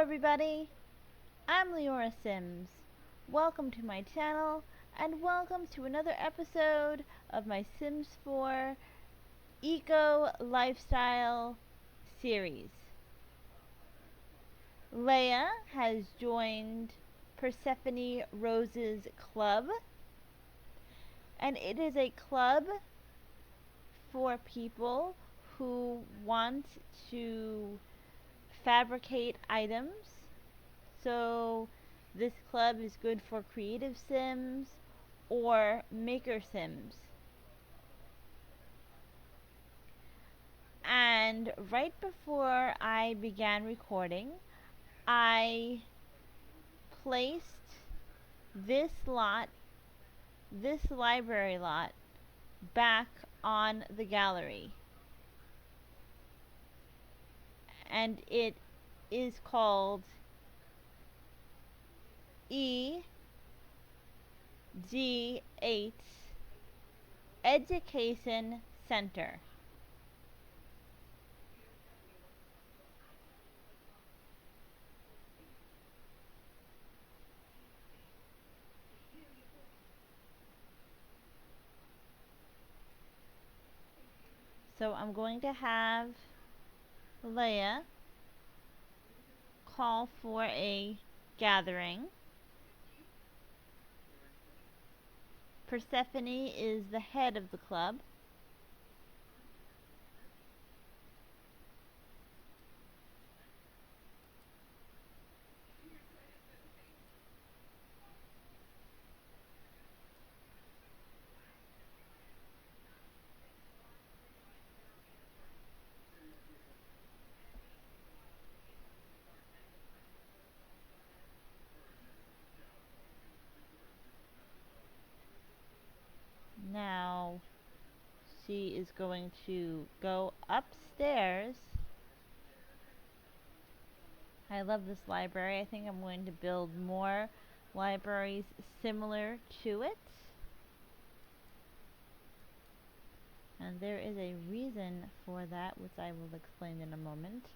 everybody, I'm Leora Sims. Welcome to my channel and welcome to another episode of my Sims 4 Eco Lifestyle series. Leia has joined Persephone Rose's club, and it is a club for people who want to fabricate items. So this club is good for creative sims or maker sims. And right before I began recording, I placed this library lot, back on the gallery. And it is called E G8 Education Center. So I'm going to have Leia call for a gathering. Persephone is the head of the club. Now she is going to go upstairs. I love this library. I think I'm going to build more libraries similar to it. And there is a reason for that, which I will explain in a moment.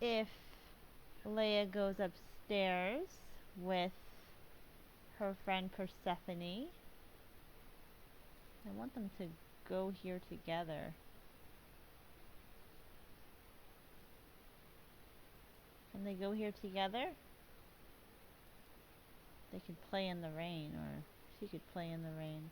If Leia goes upstairs with her friend Persephone, I want them to go here together. Can they go here together? They could play in the rain, or she could play in the rain.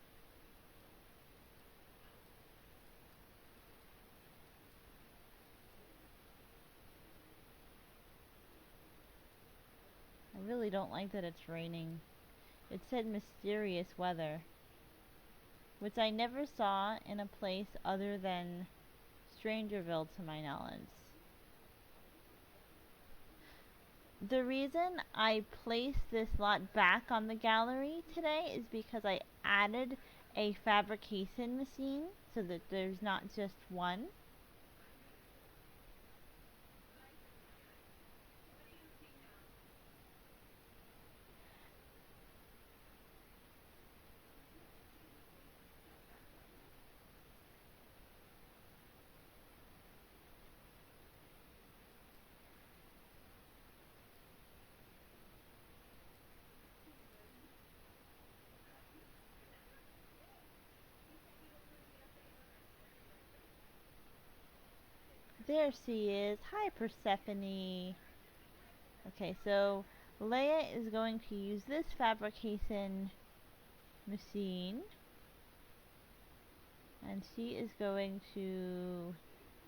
I really don't like that it's raining. It said mysterious weather, which I never saw in a place other than Strangerville to my knowledge. The reason I placed this lot back on the gallery today is because I added a fabrication machine so that there's not just one. There she is. Hi, Persephone. Okay, so Leia is going to use this fabrication machine, and she is going to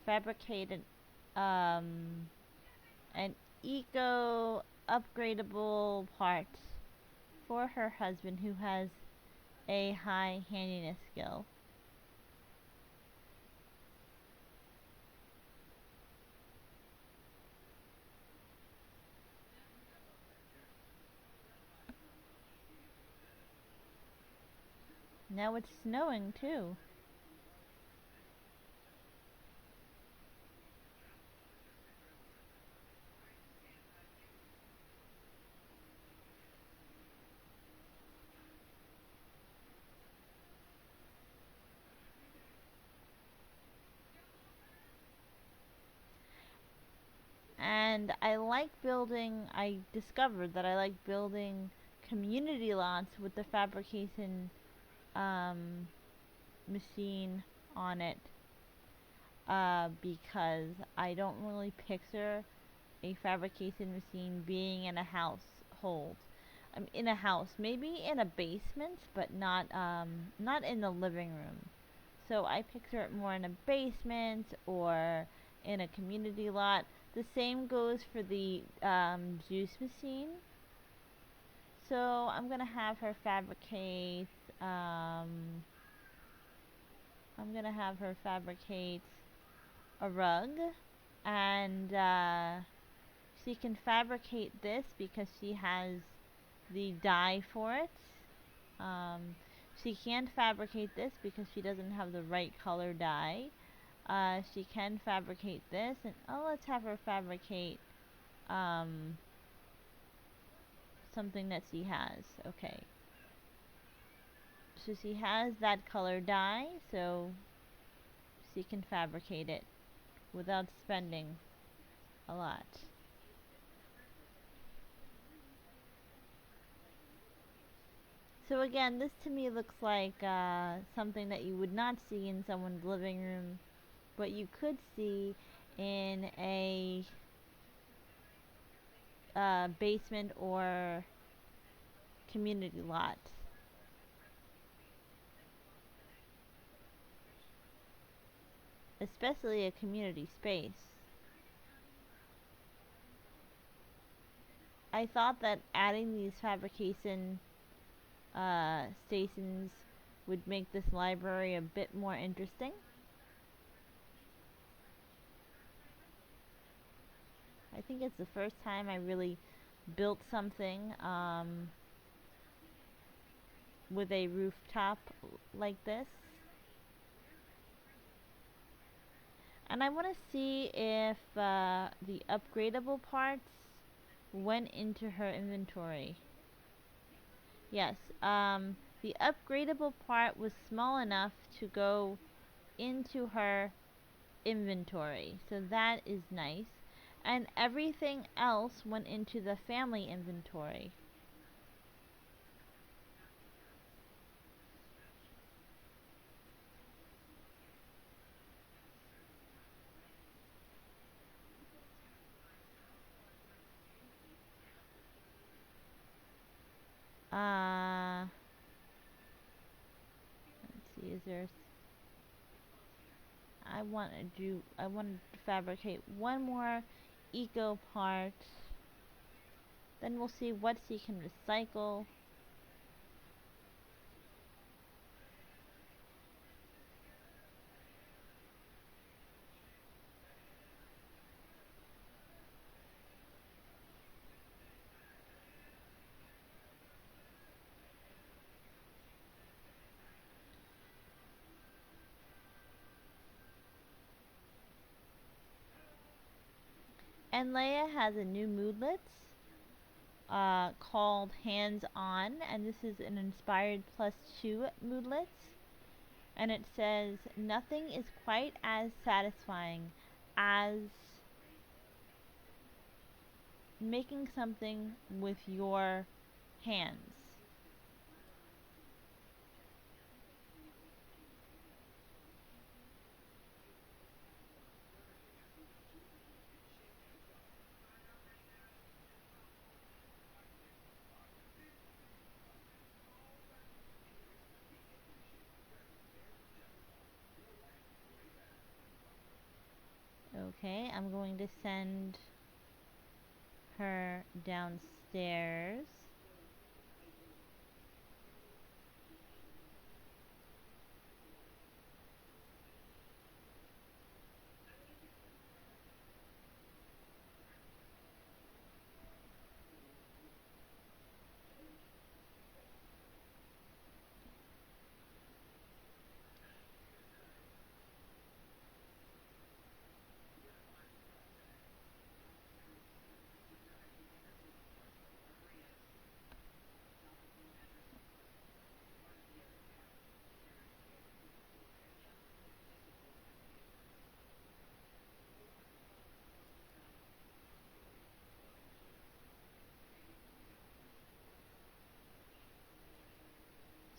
fabricate an eco upgradable part for her husband, who has a high handiness skill. Now it's snowing too. And I discovered that I like building community lots with the fabrication um, machine on it, because I don't really picture a fabrication machine being in a household. In a house, maybe in a basement, but not in the living room. So I picture it more in a basement or in a community lot. The same goes for the juice machine. So I'm gonna have her fabricate. I'm gonna have her fabricate a rug, and she can fabricate this because she has the dye for it. Um, she can't fabricate this because she doesn't have the right color dye. She can fabricate this, and let's have her fabricate um, something that she has. Okay, so she has that color dye, so she can fabricate it without spending a lot. So again, this to me looks like something that you would not see in someone's living room, but you could see in a basement or community lot. Especially a community space. I thought that adding these fabrication stations would make this library a bit more interesting. I think it's the first time I really built something with a rooftop like this. And I want to see if the upgradable parts went into her inventory. Yes, the upgradable part was small enough to go into her inventory, so that is nice. And everything else went into the family inventory. Let's see, is there... I want to fabricate one more eco part. Then we'll see what she can recycle. And Leia has a new moodlet called Hands On, and this is an inspired +2 moodlet. And it says, nothing is quite as satisfying as making something with your hands. Okay, I'm going to send her downstairs.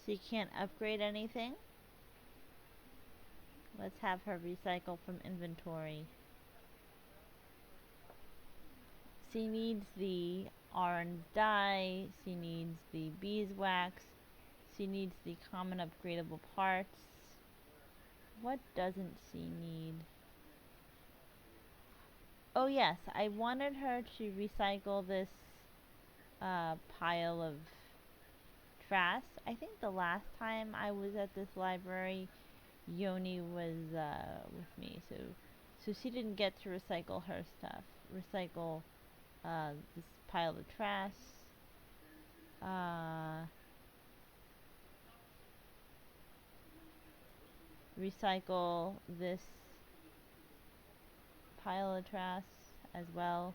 She can't upgrade anything. Let's have her recycle from inventory. She needs the orange dye. She needs the beeswax. She needs the common upgradable parts. What doesn't she need? Oh yes, I wanted her to recycle this pile of trash. I think the last time I was at this library, Yoni was with me, so she didn't get to recycle her stuff. Recycle this pile of trash. Uh, Recycle this pile of trash as well.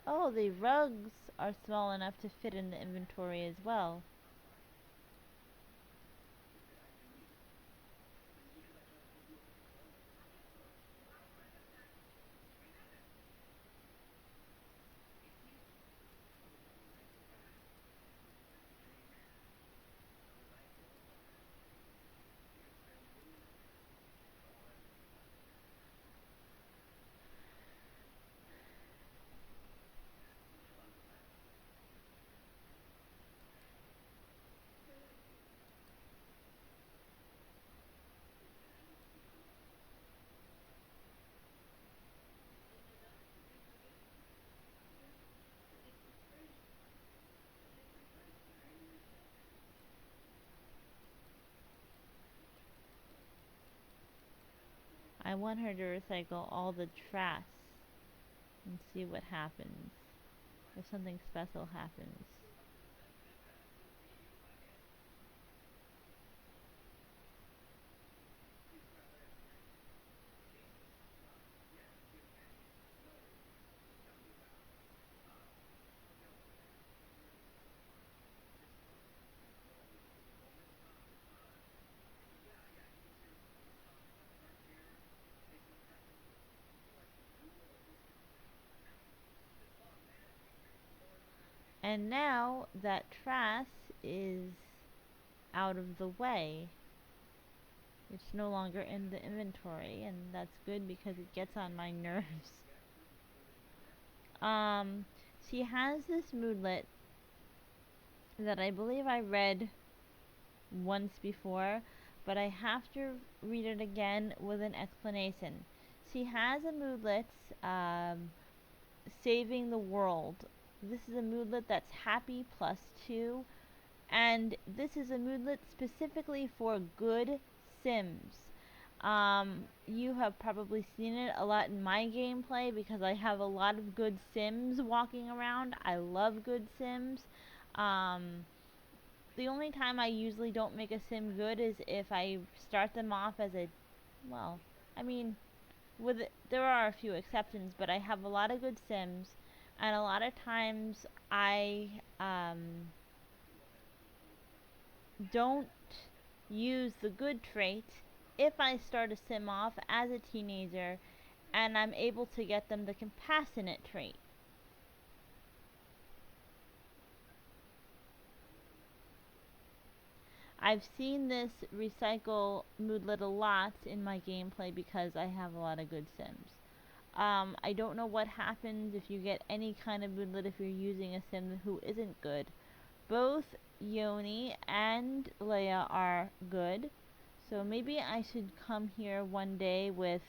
Oh, the rugs are small enough to fit in the inventory as well. I want her to recycle all the trash and see what happens. If something special happens. And now that trash is out of the way, it's no longer in the inventory, and that's good because it gets on my nerves. Um, she has this moodlet that I believe I read once before, but I have to read it again with an explanation. She has a moodlet, saving the world. This is a moodlet that's happy plus 2, and this is a moodlet specifically for good Sims. You have probably seen it a lot in my gameplay because I have a lot of good Sims walking around. I love good Sims. The only time I usually don't make a Sim good is if I start them off as a, well, I mean, there are a few exceptions, but I have a lot of good Sims, and a lot of times I don't use the good trait if I start a sim off as a teenager and I'm able to get them the compassionate trait. I've seen this recycle moodlet a lot in my gameplay because I have a lot of good sims. I don't know what happens if you get any kind of moodlet if you're using a sim who isn't good. Both Yoni and Leia are good, so maybe I should come here one day with,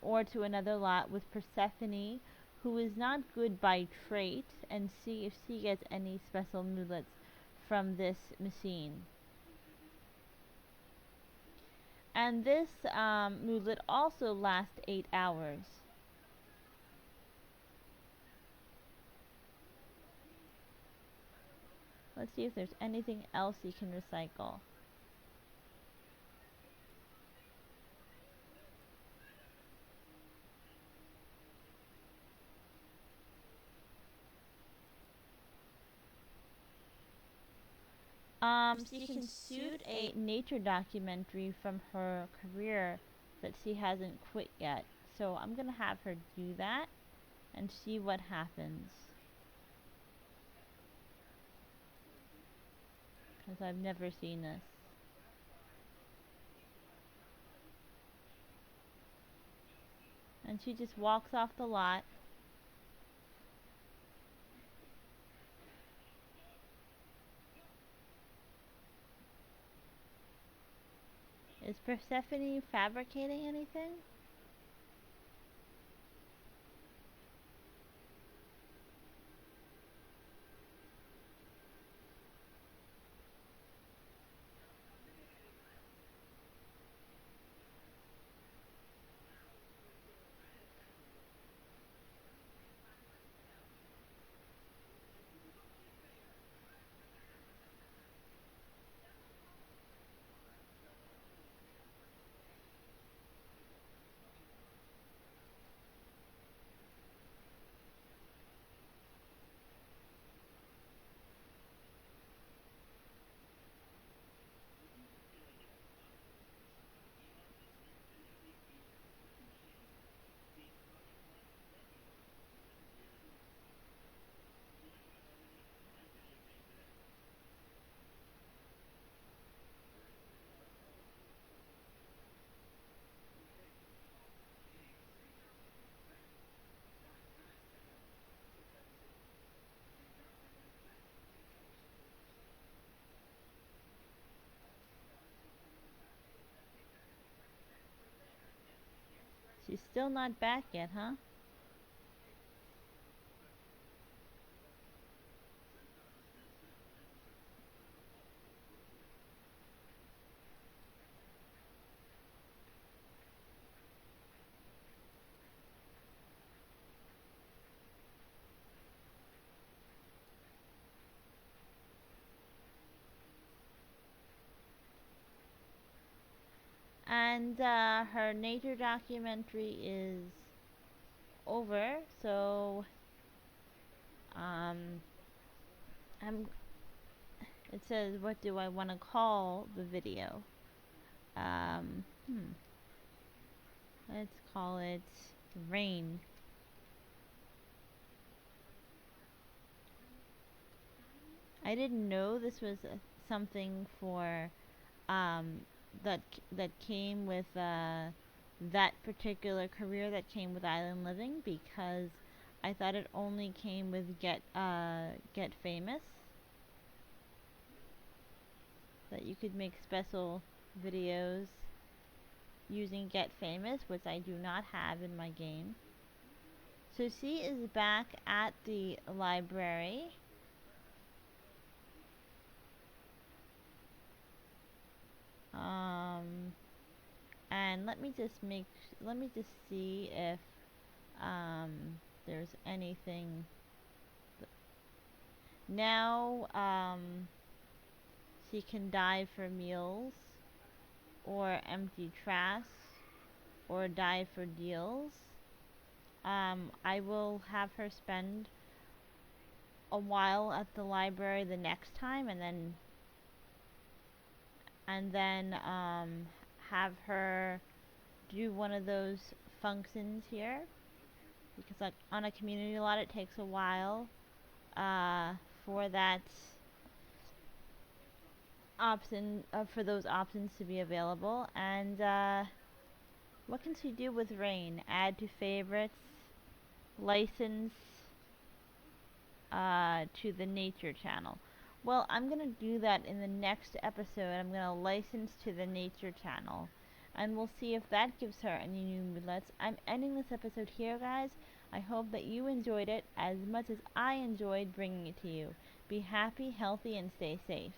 or to another lot with Persephone, who is not good by trait, and see if she gets any special moodlets from this machine. And this moodlet also lasts 8 hours. Let's see if there's anything else you can recycle. So you can shoot a nature documentary from her career that she hasn't quit yet. So I'm gonna have her do that and see what happens. Because I've never seen this. And she just walks off the lot. Is Persephone fabricating anything? She's still not back yet, huh? And her nature documentary is over, so um, I'm. It says, "What do I want to call the video?" Um, hmm. Let's call it Rain. I didn't know this was something for um, that came with that particular career that came with Island Living, because I thought it only came with Get Famous, that you could make special videos using Get Famous, which I do not have in my game. So she is back at the library. Um, and let me just see if um, there's anything. Now she can dive for meals, or empty trash, or dive for deals. I will have her spend a while at the library the next time, and then have her do one of those functions here, because like on a community lot it takes a while for that option for those options to be available. And what can she do with Rain? Add to favorites, license to the nature channel. Well, I'm gonna do that in the next episode. I'm gonna license to the nature channel, and we'll see if that gives her any new moodlets. I'm ending this episode here, guys. I hope that you enjoyed it as much as I enjoyed bringing it to you. Be happy, healthy, and stay safe.